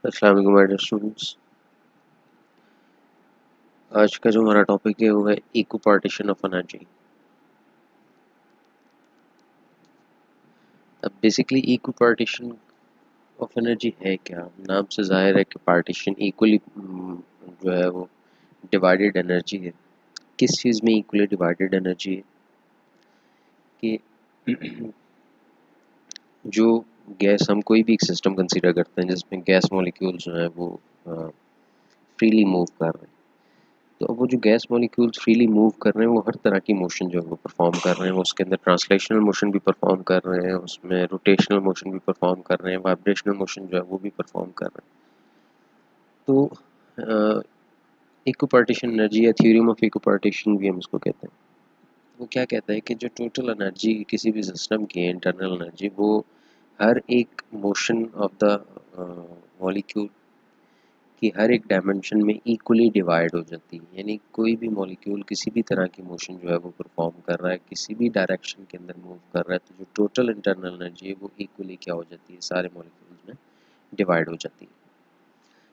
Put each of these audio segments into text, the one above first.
अस्सलाम वालेकुम my dear students. आज का जो हमारा टॉपिक है वो है इक्व पार्टीशन ऑफ एनर्जी। अब बेसिकली इक्व पार्टीशन ऑफ एनर्जी है क्या? नाम से जाहिर है कि पार्टीशन इक्वली जो है वो डिवाइडेड एनर्जी है। किस चीज़ में इक्वली डिवाइडेड एनर्जी है कि जो गैस, हम कोई भी एक सिस्टम कंसीडर करते हैं जिसमें गैस मॉलिक्यूल्स जो हैं वो फ्रीली मूव कर रहे हैं। तो अब वो जो गैस मॉलिक्यूल्स फ्रीली मूव कर रहे हैं वो हर तरह की मोशन जो है वो परफॉर्म कर रहे हैं। वो उसके अंदर ट्रांसलेशनल मोशन भी परफॉर्म कर रहे हैं, उसमें रोटेशनल मोशन भी परफॉर्म कर रहे हैं, वाइब्रेशनल मोशन जो है वो भी परफॉर्म कर रहे हैं। तो इक्विपार्टीशन एनर्जी या थ्योरम ऑफ इक्विपार्टीशन भी हम इसको कहते हैं। वो क्या कहता है कि जो टोटल एनर्जी किसी भी सिस्टम की इंटरनल एनर्जी, वो हर एक मोशन ऑफ द मॉलिक्यूल कि हर एक डायमेंशन में इक्वली डिवाइड हो जाती है। यानी कोई भी मॉलिक्यूल किसी भी तरह की मोशन जो है वो परफॉर्म कर रहा है, किसी भी डायरेक्शन के अंदर मूव कर रहा है, तो जो टोटल इंटरनल एनर्जी है वो इक्वली क्या हो जाती है, सारे मॉलिक्यूल्स में डिवाइड हो जाती है।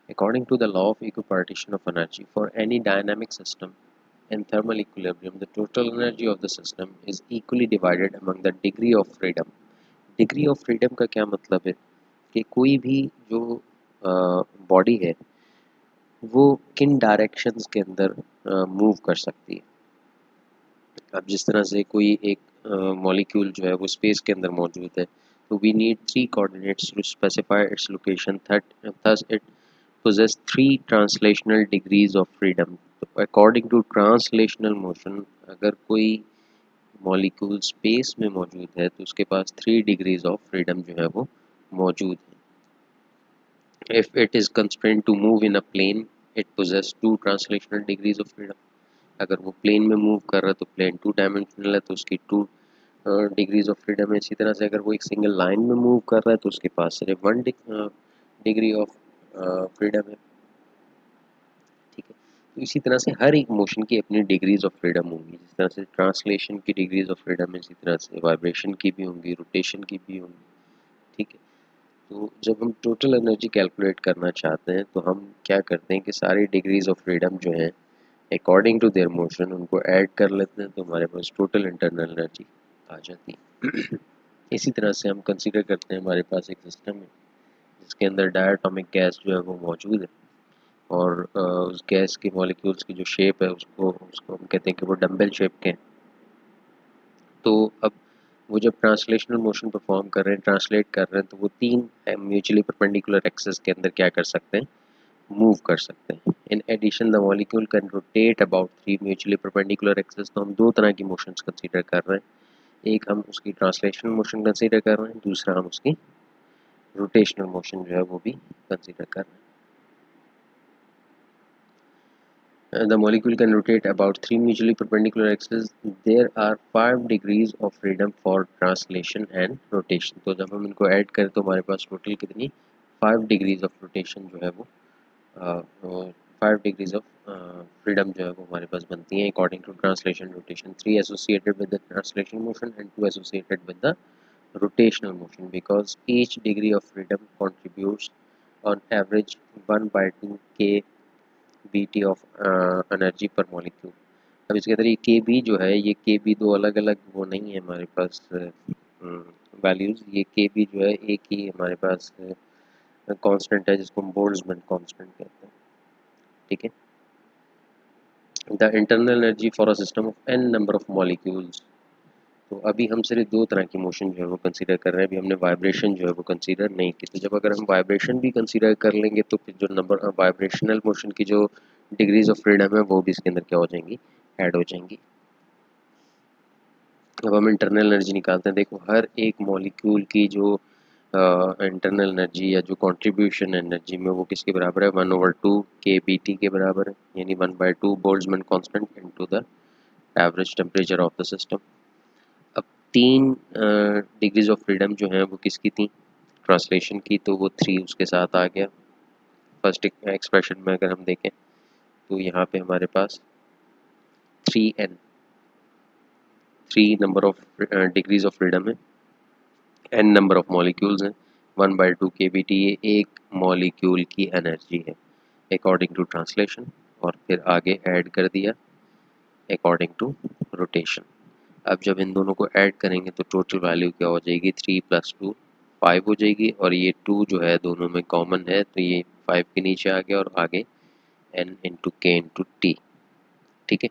According to the law of equipartition of energy for any dynamic system in thermal equilibrium, the total energy of the system is equally divided among the degree of freedom. Degree of freedom का क्या मतलब है कि कोई भी जो body है वो किन डायरेक्शंस के अंदर मूव कर सकती है। अब जिस तरह से कोई एक मॉलिक्यूल जो है वो स्पेस के अंदर मौजूद है, तो we need three coordinates to specify its location, thus it possess three translational degrees of freedom. तो अकॉर्डिंग टू ट्रांसलेशनल मोशन, अगर कोई मॉलिक्यूल स्पेस में मौजूद है तो उसके पास 3 डिग्रीज ऑफ फ्रीडम जो है वो मौजूद है। If it is constraint to move in a plane, it possess 2 translational degrees of freedom. अगर वो प्लेन में मूव कर रहा है तो प्लेन 2 डायमेंशनल है तो उसकी 2 डिग्रीज ऑफ फ्रीडम है। इसी तरह से अगर वो एक सिंगल लाइन में मूव कर रहा है तो उसके पास सिर्फ 1 डिग्री ऑफ फ्रीडम है। ठीक है। तो इसी तरह से हर एक मोशन की अपनी डिग्रीज ऑफ फ्रीडम होंगी। जिस तरह से ट्रांसलेशन की डिग्रीज ऑफ फ्रीडम है, इसी तरह से वाइब्रेशन की भी होंगी, रोटेशन की भी होंगी। ठीक है। तो जब हम टोटल एनर्जी कैलकुलेट करना चाहते हैं तो हम क्या करते हैं कि सारी डिग्रीज ऑफ फ्रीडम जो है अकॉर्डिंग टू देयर मोशन उनको ऐड कर लेते हैं, तो हमारे पास टोटल इंटरनल एनर्जी आ जाती है। इसी तरह से हम कंसीडर करते हैं हमारे पास एक सिस्टम है जिसके अंदर डायटोमिक गैस जो है वो मौजूद है, और उस गैस की मॉलिक्यूल्स की जो शेप है उसको उसको हम कहते हैं कि वो डंबल शेप के हैं। तो अब वो जब ट्रांसलेशनल मोशन परफॉर्म कर रहे हैं, ट्रांसलेट कर रहे हैं, तो वो 3 म्यूचुअली परपेंडिकुलर एक्सेस के अंदर क्या कर सकते हैं, मूव कर सकते हैं। In addition the molecule can rotate about 3 mutually perpendicular axes. तो हम दो तरह की मोशंस कंसीडर कर रहे हैं। एक हम उसकी ट्रांसलेशनल मोशन कंसीडर कर रहे हैं, दूसरा हम उसकी रोटेशनल मोशन जो है वो भी कंसीडर कर रहे हैं। The molecule can rotate about 3 mutually perpendicular axes. There are 5 degrees of freedom for translation and rotation. तो जब हम इनको ऐड करें तो हमारे पास टोटल कितनी 5 डिग्रीज ऑफ रोटेशन जो है वो 5 डिग्रीज ऑफ फ्रीडम जो है वो हमारे पास बनती हैं according to translation rotation. 3 associated with the translation motion and 2 associated with the rotational motion because each degree of freedom contributes on average 1/2 k bt of energy पर मॉलिक्यूल। अब इसके अंदर ये के बी जो है, ये के बी दो अलग अलग वो नहीं है हमारे पास वैल्यूज़। ये के बी जो है एक ही हमारे पास कांस्टेंट है जिसको हम बोल्ट्जमैन कांस्टेंट कहते हैं। ठीक है। The internal energy for a system of N number of molecules. तो अभी हम सिर्फ दो तरह की मोशन जो है वो कंसीडर कर रहे हैं। अभी हमने वाइब्रेशन जो है वो कंसीडर नहीं की। तो जब अगर हम वाइब्रेशन भी कंसीडर कर लेंगे तो फिर जो नंबर वाइब्रेशनल मोशन की जो डिग्रीज ऑफ फ्रीडम है वो भी इसके अंदर क्या हो जाएंगी, ऐड हो जाएंगी। अब हम इंटरनल एनर्जी निकालते हैं। देखो हर एक मॉलिक्यूल की जो इंटरनल एनर्जी या जो कंट्रीब्यूशन एनर्जी में वो किसके बराबर है, 1/2 के बी टी के बराबर है। यानी 1/2 Boltzmann constant into the average temperature of the system. अब 3 डिग्रीज ऑफ फ्रीडम जो है वो किसकी थी, ट्रांसलेशन की, तो वो 3 उसके साथ आ गया। फर्स्ट एक्सप्रेशन में अगर हम देखें तो यहाँ पे हमारे पास 3n 3 number of degrees of freedom है, n नंबर ऑफ मॉलिक्यूल्स हैं, 1/2 kBT ये एक मॉलिक्यूल की एनर्जी है अकॉर्डिंग टू ट्रांसलेशन, और फिर आगे ऐड कर दिया अकॉर्डिंग टू रोटेशन। अब जब इन दोनों को ऐड करेंगे तो टोटल वैल्यू क्या हो जाएगी, 3 + 2 5 हो जाएगी, और ये 2 जो है दोनों में कॉमन है तो ये 5 के नीचे आ गया और आगे n इंटू के इंटू टी। ठीक है,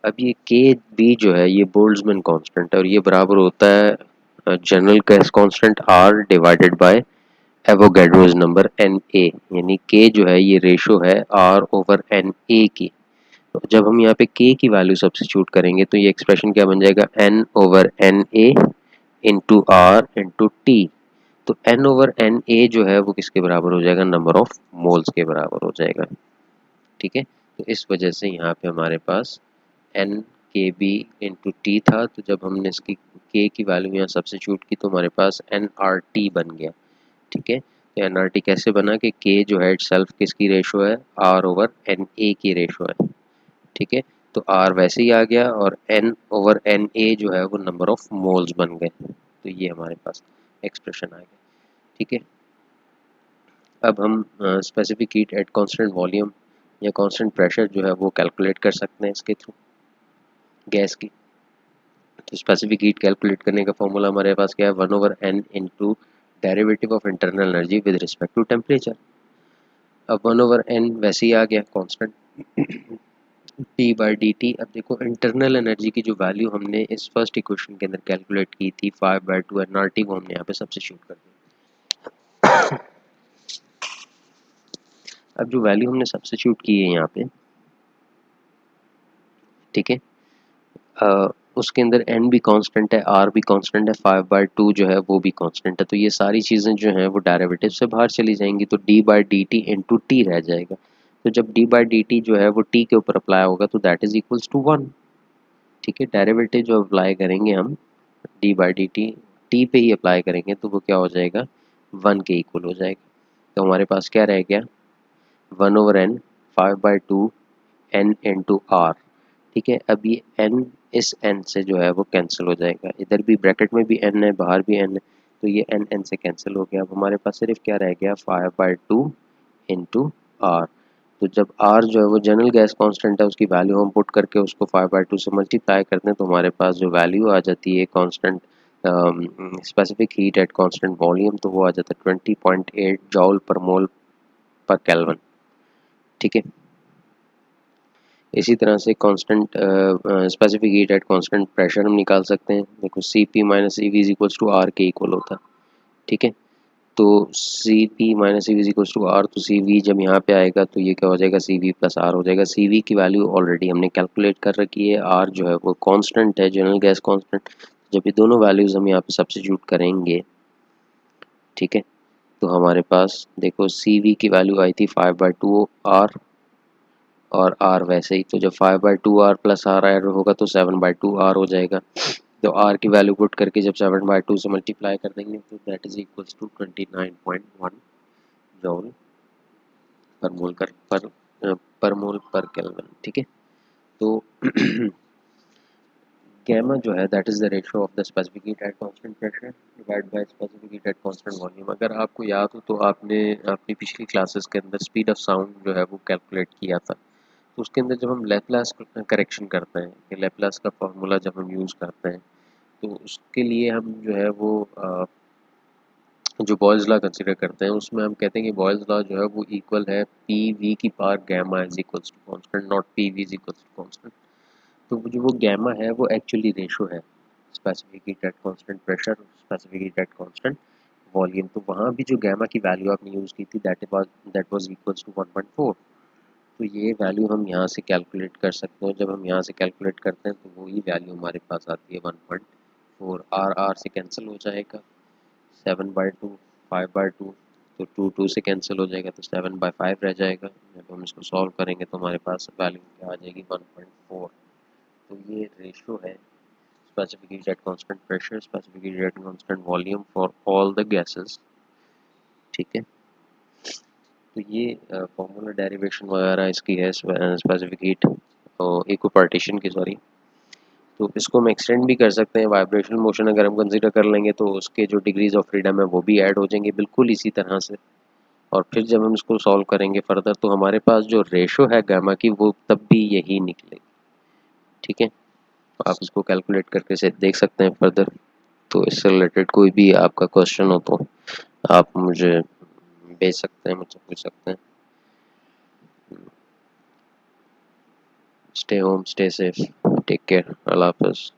अब ये के बी जो है ये बोल्ट्जमैन कांस्टेंट है और ये बराबर होता है general gas constant R divided by Avogadro's number N A, यानी के जो है ये रेशो है आर ओवर एन ए की। तो जब हम यहाँ पे k की वैल्यू सब्स्टिट्यूट करेंगे तो ये एक्सप्रेशन क्या बन जाएगा, n over N A into R into T. तो n ओवर एन ए जो है वो किसके बराबर हो जाएगा, नंबर ऑफ मोल्स के बराबर हो जाएगा। ठीक है, तो इस वजह से यहाँ पे हमारे पास n के बी इंटू टी था, तो जब हमने इसकी k की वैल्यू यहाँ सब्स्टिट्यूट की तो हमारे पास एन आर टी बन गया। ठीक है, तो एन आर टी कैसे बना कि k जो है इट सेल्फ किसकी रेशो है, r ओवर एन ए की रेशो है। ठीक है, तो R वैसे ही आ गया और N ओवर एन ए जो है वो नंबर ऑफ मोल्स बन गए, तो ये हमारे पास एक्सप्रेशन आ गया। ठीक है, अब हम specific heat at constant volume या कांस्टेंट प्रेशर जो है वो कैलकुलेट कर सकते हैं इसके थ्रू गैस की। तो स्पेसिफिक हीट कैलकुलेट करने का फॉर्मूला हमारे पास क्या है, 1/n into derivative of internal energy with respect to temperature. अब 1/n वैसे ही आ गया constant T by D T. अब देखो इंटरनल एनर्जी की जो वैल्यू हमने इस फर्स्ट इक्वेशन के अंदर कैलकुलेट की थी 5/2 एन आर टी, वो हमने यहाँ पे सब्स्टिट्यूट कर दी। अब जो वैल्यू हमने सब्स्टिट्यूट की है यहाँ पे, ठीक है, उसके अंदर एन भी कांस्टेंट है, आर भी कांस्टेंट है, 5/2 जो है वो भी कांस्टेंट है, तो ये सारी चीज़ें जो हैं वो डेरिवेटिव से बाहर चली जाएंगी, तो D by D T into T रह जाएगा। तो जब डी बाई डी टी जो है वो टी के ऊपर अप्लाई होगा तो दैट इज इक्वल्स टू 1। ठीक है, डेरिवेटिव जो अप्लाई करेंगे हम D by D T T पे ही अप्लाई करेंगे तो वो क्या हो जाएगा, 1 के इक्वल हो जाएगा। तो हमारे पास क्या रह गया, 1/n 5/2 n इंटू आर। ठीक है, अब ये n इस n से जो है वो कैंसिल हो जाएगा, इधर भी ब्रैकेट में भी n है बाहर भी n है, तो ये n n से कैंसिल हो गया। अब हमारे पास सिर्फ क्या रह गया, 5/2 इंटू आर। तो जब r जो है वो जनरल गैस कांस्टेंट है उसकी वैल्यू हम पुट करके उसको 5/2 से मल्टीप्लाई करते हैं तो हमारे पास जो वैल्यू आ जाती है constant specific heat at constant volume, तो वो आ जाता है 20.8 जॉल पर मोल पर केल्विन। ठीक है, इसी तरह से constant specific heat at constant pressure हम निकाल सकते हैं। देखो C P minus C V is equals to R के इक्वल होता है। ठीक है, तो C P minus C V is equals to R, तो सी वी जब यहाँ पे आएगा तो ये क्या हो जाएगा, सी वी प्लस आर हो जाएगा। सी वी की वैल्यू ऑलरेडी हमने कैलकुलेट कर रखी है, आर जो है वो कांस्टेंट है, जनरल गैस कांस्टेंट। जब ये दोनों वैल्यूज़ हम यहाँ पे सब्स्टिट्यूट करेंगे, ठीक है, तो हमारे पास देखो सी वी की वैल्यू आई थी 5/2 आर, और आर वैसे ही, तो जब 5/2 आर प्लस आर ऐड होगा तो 7/2 आर हो जाएगा। तो आर की वैल्यू पुट करके जब 7/2 से मल्टीप्लाई कर देंगे तो that is equals to 29.1 joule per mole पर मोल पर केल्विन। ठीक है, तो गैमा जो है that is the ratio of the specific heat at constant pressure divide by specific heat at constant volume. अगर आपको याद हो तो आपने अपनी पिछली क्लासेस के अंदर स्पीड ऑफ साउंड जो है वो कैलकुलेट किया था, तो उसके अंदर जब हम लेप्लास करेक्शन करते हैं कि लेप्लास का फॉर्मूला जब हम यूज़ करते हैं तो उसके लिए हम जो है वो जो बॉयल्स लॉ कंसिडर करते हैं उसमें हम कहते हैं कि बॉयल्स लॉ जो है वो इक्वल है पी वी की power gamma is equals to constant, not P V is equals to constant. तो जो वो गैमा है वो एक्चुअली रेशो है specific heat at constant pressure, specific heat at constant volume. तो वहाँ भी जो गैमा की वैल्यू आपने यूज़ की थी दैट वाज इक्वल्स टू 1.4। तो ये वैल्यू हम यहाँ से कैलकुलेट कर सकते हैं। जब हम यहाँ से कैलकुलेट करते हैं तो वही वैल्यू हमारे पास आती है 1.4। आर आर से कैंसिल हो जाएगा, 7/2 5/2, तो 2 से कैंसिल हो जाएगा तो 7/5 रह जाएगा। जब हम इसको सॉल्व करेंगे तो हमारे पास वैल्यू क्या आ जाएगी, 1.4। तो ये रेशो है specific heat at constant pressure, specific heat at constant volume for all the gases. ठीक है, तो ये फॉर्मूला डेरिवेशन वगैरह इसकी है स्पेसिफिक हीट और इक्विपार्टीशन की, सॉरी। तो इसको हम एक्सटेंड भी कर सकते हैं। वाइब्रेशनल मोशन अगर हम कंसिडर कर लेंगे तो उसके जो डिग्रीज ऑफ फ्रीडम है वो भी ऐड हो जाएंगे बिल्कुल इसी तरह से। और फिर जब हम इसको सॉल्व करेंगे फर्दर तो हमारे पास जो रेशो है गामा की वो तब भी यही निकलेगी। ठीक है, तो आप इसको कैलकुलेट करके से देख सकते हैं फर्दर। तो इससे रिलेटेड कोई भी आपका क्वेश्चन हो तो आप मुझे भेज सकते हैं, मुझसे पूछ सकते हैं। Stay home, stay safe, take care, अल्लाह हाफ़िज़।